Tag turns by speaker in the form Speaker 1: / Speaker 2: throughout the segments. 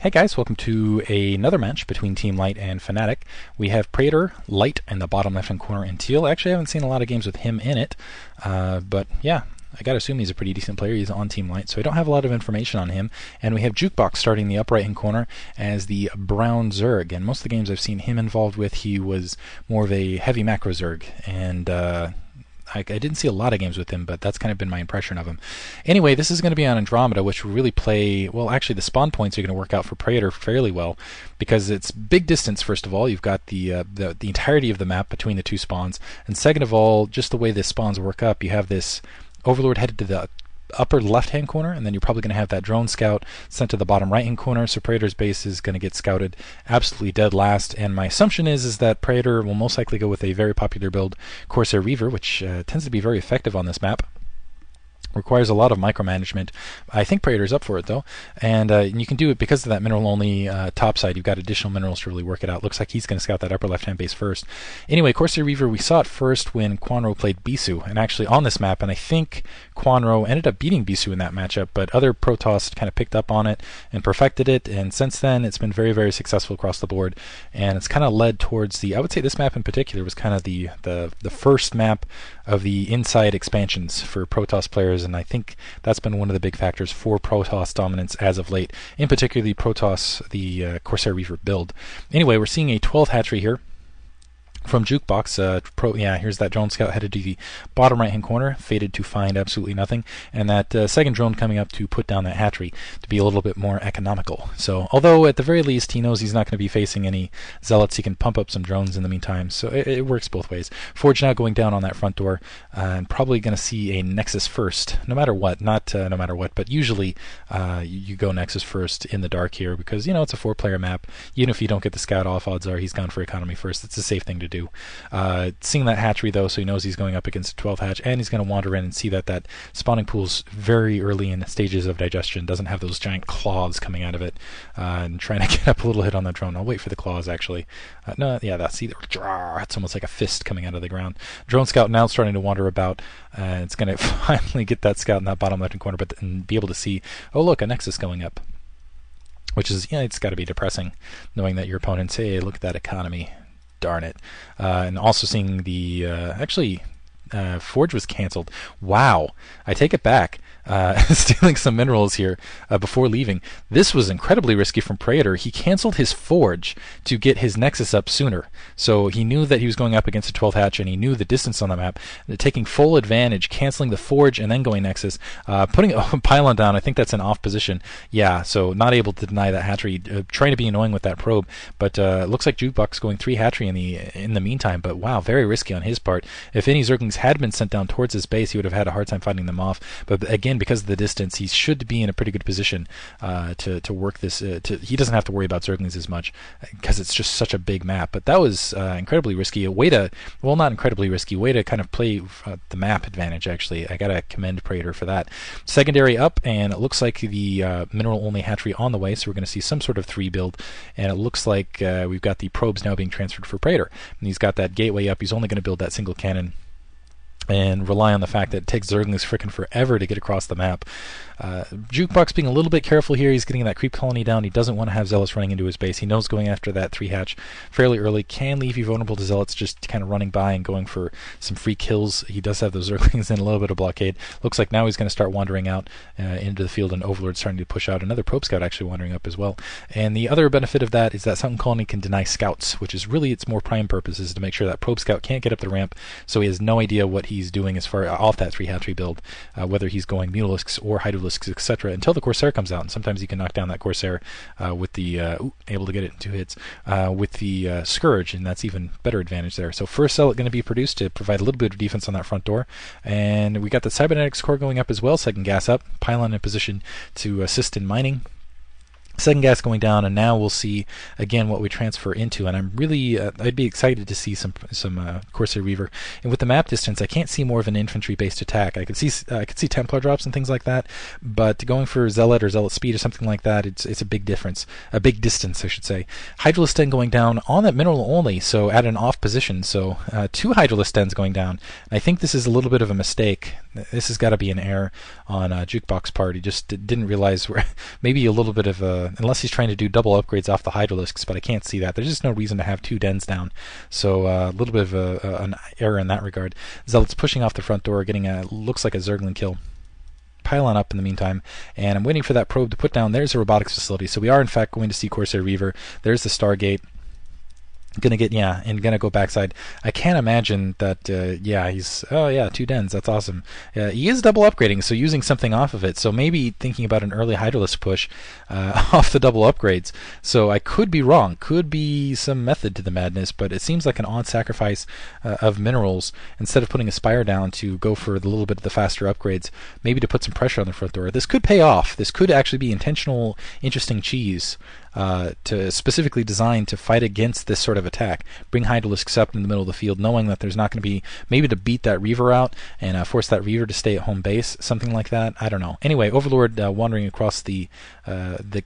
Speaker 1: Hey guys, welcome to another match between Team Light and Fnatic. We have Praetor, Light in the bottom left hand corner, and Teal. Actually, I haven't seen a lot of games with him in it, but yeah, I gotta assume he's a pretty decent player. He's on Team Light, so I don't have a lot of information on him. And we have Jukebox starting the up right hand corner as the brown Zerg, and most of the games I've seen him involved with, he was more of a heavy macro Zerg, and I didn't see a lot of games with him, but that's kind of been my impression of him. Anyway, this is going to be on Andromeda, which will really play, well, actually the spawn points are going to work out for Praetor fairly well, because it's big distance, first of all. You've got the entirety of the map between the two spawns, and second of all, just the way the spawns work up, you have this Overlord headed to the upper left-hand corner, and then you're probably going to have that drone scout sent to the bottom right-hand corner, so Praetor's base is going to get scouted absolutely dead last, and my assumption is that Praetor will most likely go with a very popular build, Corsair Reaver, which tends to be very effective on this map. Requires a lot of micromanagement. I think Praetor's up for it though, and you can do it because of that mineral-only top side. You've got additional minerals to really work it out. Looks like he's going to scout that upper left-hand base first. Anyway, Corsair Reaver, we saw it first when Quanro played Bisu, and actually on this map, and I think Quanro ended up beating Bisu in that matchup, but other Protoss kind of picked up on it and perfected it, and since then it's been very, very successful across the board, and it's kind of led towards the, I would say this map in particular was kind of the first map of the inside expansions for Protoss players, and I think that's been one of the big factors for Protoss dominance as of late, in particular the Protoss, the Corsair Reaver build. Anyway, we're seeing a 12th hatchery here from Jukebox. Here's that drone scout headed to the bottom right hand corner, faded to find absolutely nothing, and that second drone coming up to put down that hatchery to be a little bit more economical. So although at the very least he knows he's not going to be facing any zealots, he can pump up some drones in the meantime, so it works both ways. Forge now going down on that front door, and probably going to see a Nexus first, no matter what. Not no matter what, but usually you go Nexus first in the dark here, because it's a 4-player map. Even if you don't get the scout off, odds are he's gone for economy first. It's a safe thing to do. Seeing that hatchery though, so he knows he's going up against a 12th hatch, and he's going to wander in and see that spawning pool's very early in stages of digestion, doesn't have those giant claws coming out of it, and trying to get up a little hit on that drone. I'll wait for the claws actually. That's either, it's almost like a fist coming out of the ground. Drone scout now starting to wander about, it's going to finally get that scout in that bottom left hand corner, and be able to see, oh look, a Nexus going up, which is, it's got to be depressing knowing that your opponents, hey, look at that economy, darn it. And also seeing the Forge was cancelled. Wow, I take it back. Stealing some minerals here before leaving. This was incredibly risky from Praetor. He canceled his Forge to get his Nexus up sooner. So he knew that he was going up against a 12th hatch, and he knew the distance on the map. Taking full advantage, canceling the Forge and then going Nexus. Putting a pylon down, I think that's an off position. Yeah, so not able to deny that hatchery. Trying to be annoying with that probe, but looks like Jukebox going 3 hatchery in the meantime. But wow, very risky on his part. If any Zerglings had been sent down towards his base, he would have had a hard time fighting them off. But again, because of the distance, he should be in a pretty good position to work this. He doesn't have to worry about Zerglings as much because it's just such a big map. But that was incredibly risky. A way to, well, not incredibly risky, way to kind of play the map advantage, actually. I gotta commend Praetor for that. Secondary up, and it looks like the mineral-only hatchery on the way, so we're going to see some sort of 3 build, and it looks like we've got the probes now being transferred for Praetor. And he's got that gateway up. He's only going to build that single cannon and rely on the fact that it takes Zerglings frickin' forever to get across the map. Jukebox being a little bit careful here. He's getting that creep colony down. He doesn't want to have Zealots running into his base. He knows going after that 3 hatch fairly early can leave you vulnerable to Zealots just kind of running by and going for some free kills. He does have those Zerglings and a little bit of blockade. Looks like now he's going to start wandering out into the field, and Overlord starting to push out. Another Probe Scout actually wandering up as well. And the other benefit of that is that Sunken Colony can deny scouts, which is really its more prime purpose, is to make sure that Probe Scout can't get up the ramp, so he has no idea what he's doing as far off that 3 hatchery build, whether he's going Mutalisks or Hydralisks, etc., until the Corsair comes out. And sometimes you can knock down that Corsair with the able to get it in 2 hits with the Scourge, and that's even better advantage there. So first Zealot going to be produced to provide a little bit of defense on that front door, and we got the Cybernetics core going up as well. Second gas up, Pylon in position to assist in mining. Second gas going down, and now we'll see again what we transfer into. And I'm really, I'd be excited to see some Corsair Reaver. And with the map distance, I can't see more of an infantry-based attack. I could see Templar drops and things like that, but going for Zealot or Zealot speed or something like that, it's a big difference, a big distance, I should say. Hydralisk Den going down on that mineral only, so at an off position. So 2 Hydralisk Dens going down. I think this is a little bit of a mistake. This has got to be an error on Jukebox part. He just didn't realize where maybe a little bit of a unless he's trying to do double upgrades off the Hydralisks, but I can't see that. There's just no reason to have 2 dens down. So a little bit of an error in that regard. Zealot's pushing off the front door, getting looks like a Zergling kill. Pylon up in the meantime, and I'm waiting for that probe to put down. There's a robotics facility, so we are in fact going to see Corsair Reaver. There's the Stargate. Gonna get, yeah, and gonna go backside. I can't imagine that, yeah, he's, oh yeah, 2 dens, that's awesome. He is double upgrading, so using something off of it, so maybe thinking about an early Hydralisk push off the double upgrades. So I could be wrong, could be some method to the madness, but it seems like an odd sacrifice of minerals, instead of putting a Spire down to go for the little bit of the faster upgrades, maybe to put some pressure on the front door. This could pay off. This could actually be intentional, interesting cheese. To specifically designed to fight against this sort of attack. Bring Hydralisks up in the middle of the field, knowing that there's not going to be, maybe to beat that Reaver out and force that Reaver to stay at home base, something like that. I don't know. Anyway, Overlord wandering across the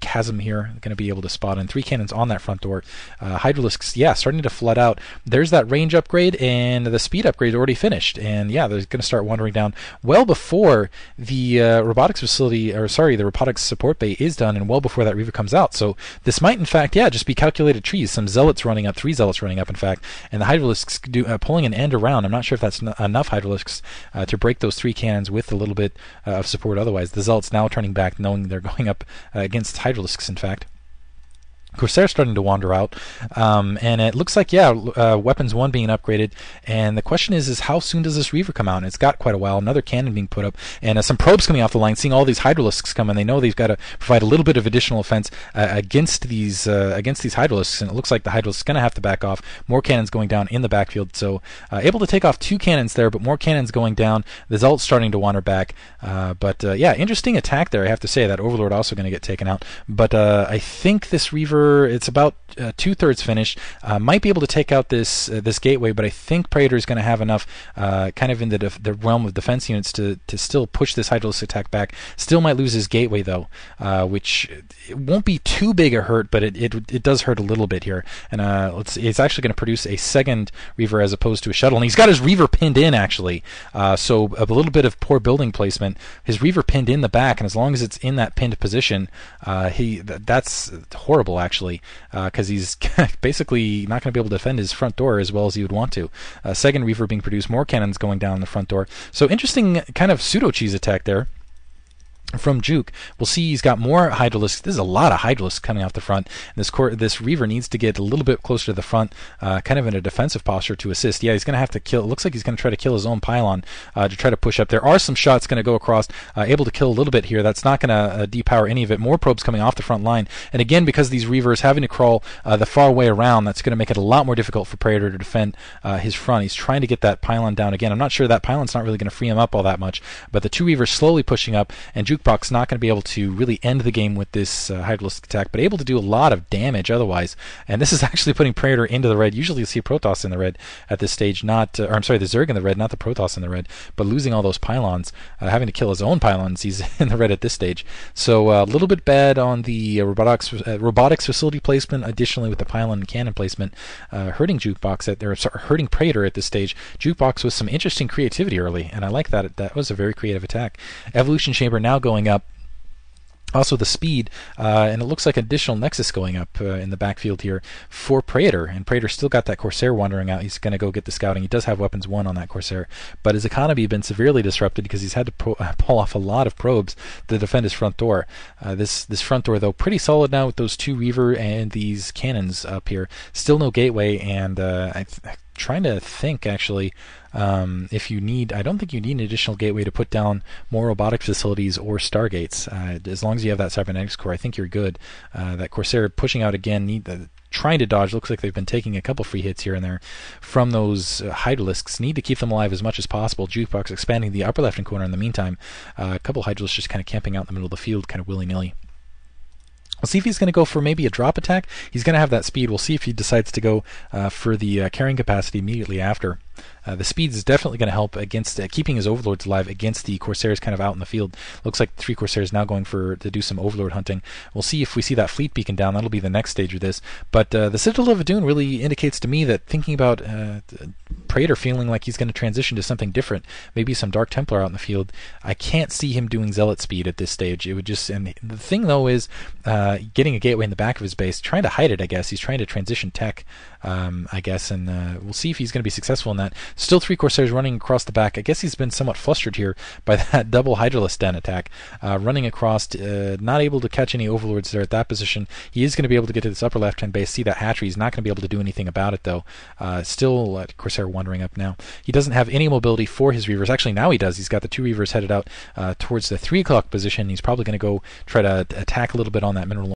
Speaker 1: chasm here, going to be able to spot in 3 cannons on that front door. Hydralisks, yeah, starting to flood out. There's that range upgrade, and the speed upgrade already finished. And yeah, they're going to start wandering down well before the robotics facility, or sorry, the robotics support bay is done, and well before that Reaver comes out. So this might, in fact, yeah, just be calculated trees. Some Zealots running up, 3 Zealots running up, in fact, and the Hydralisks pulling an end around. I'm not sure if that's enough Hydralisks to break those 3 cannons with a little bit of support otherwise. The Zealots now turning back, knowing they're going up against Hydralisks, in fact. Corsair starting to wander out, and it looks like, yeah, weapons 1 being upgraded, and the question is how soon does this Reaver come out? And it's got quite a while. Another cannon being put up, and some probes coming off the line, seeing all these Hydralisks come, and they know they've got to provide a little bit of additional offense against these Hydralisks, and it looks like the Hydralisk's going to have to back off. More cannons going down in the backfield, so able to take off 2 cannons there, but more cannons going down. The Zealot's starting to wander back, but yeah, interesting attack there, I have to say. That Overlord also going to get taken out, but I think this Reaver, it's about 2/3 finished. Might be able to take out this gateway, but I think Praetor is going to have enough kind of in the realm of defense units to still push this Hydralisk attack back. Still might lose his gateway though, which it won't be too big a hurt, but it does hurt a little bit here. And it's actually going to produce a second Reaver as opposed to a shuttle, and he's got his Reaver pinned in actually. So a little bit of poor building placement. His Reaver pinned in the back, and as long as it's in that pinned position, that's horrible actually, because he's basically not going to be able to defend his front door as well as he would want to. Second Reaver being produced, more cannons going down the front door. So interesting kind of pseudo cheese attack there from Juke. We'll see he's got more Hydralisks. There's a lot of Hydralisks coming off the front. And this Reaver needs to get a little bit closer to the front, kind of in a defensive posture to assist. Yeah, he's going to have to kill. It looks like he's going to try to kill his own pylon to try to push up. There are some shots going to go across, able to kill a little bit here. That's not going to depower any of it. More probes coming off the front line. And again, because these Reavers having to crawl the far way around, that's going to make it a lot more difficult for Praetor to defend his front. He's trying to get that pylon down again. I'm not sure that pylon's not really going to free him up all that much, but the 2 Reavers slowly pushing up, and Jukebox not going to be able to really end the game with this Hydralisk attack, but able to do a lot of damage otherwise. And this is actually putting Praetor into the red. Usually you see Protoss in the red at this stage, not, or I'm sorry, the Zerg in the red, not the Protoss in the red, but losing all those pylons, having to kill his own pylons, he's in the red at this stage. So a little bit bad on the robotics facility placement, additionally with the pylon and cannon placement, hurting Jukebox hurting Praetor at this stage. Jukebox with some interesting creativity early, and I like that. That was a very creative attack. Evolution Chamber now going up. Also the speed, and it looks like additional Nexus going up in the backfield here for Praetor, and Praetor still got that Corsair wandering out. He's going to go get the scouting. He does have weapons 1 on that Corsair, but his economy has been severely disrupted because he's had to pull off a lot of probes to defend his front door. This front door, though, pretty solid now with those 2 Reaver and these cannons up here. Still no gateway, and I'm trying to think actually if you need, I don't think you need an additional gateway to put down more robotic facilities or Stargates. As long as you have that cybernetics core, I think you're good. That Corsair pushing out again, trying to dodge. Looks like they've been taking a couple free hits here and there from those Hydralisks. Need to keep them alive as much as possible. Jukebox expanding the upper left-hand corner in the meantime. A couple Hydralisks just kind of camping out in the middle of the field, kind of willy-nilly. We'll see if he's going to go for maybe a drop attack. He's going to have that speed. We'll see if he decides to go for the carrying capacity immediately after. The speed is definitely going to help against keeping his Overlords alive against the Corsairs kind of out in the field. Looks like 3 Corsairs now going to do some Overlord hunting. We'll see if we see that fleet beacon down. That'll be the next stage of this. But the Citadel of Adun really indicates to me that thinking about Praetor feeling like he's going to transition to something different, maybe some Dark Templar out in the field. I can't see him doing Zealot speed at this stage. It would just, and the thing though is getting a gateway in the back of his base, trying to hide it. I guess he's trying to transition tech. I guess, and we'll see if he's going to be successful in that. Still 3 Corsairs running across the back. I guess he's been somewhat flustered here by that double Hydralisk den attack, running across, not able to catch any Overlords there at that position. He is going to be able to get to this upper left-hand base, see that hatchery. He's not going to be able to do anything about it though. Still Corsair wandering up now. He doesn't have any mobility for his Reavers. Actually, now he does. He's got the 2 Reavers headed out towards the 3 o'clock position. He's probably going to go try to attack a little bit on that mineral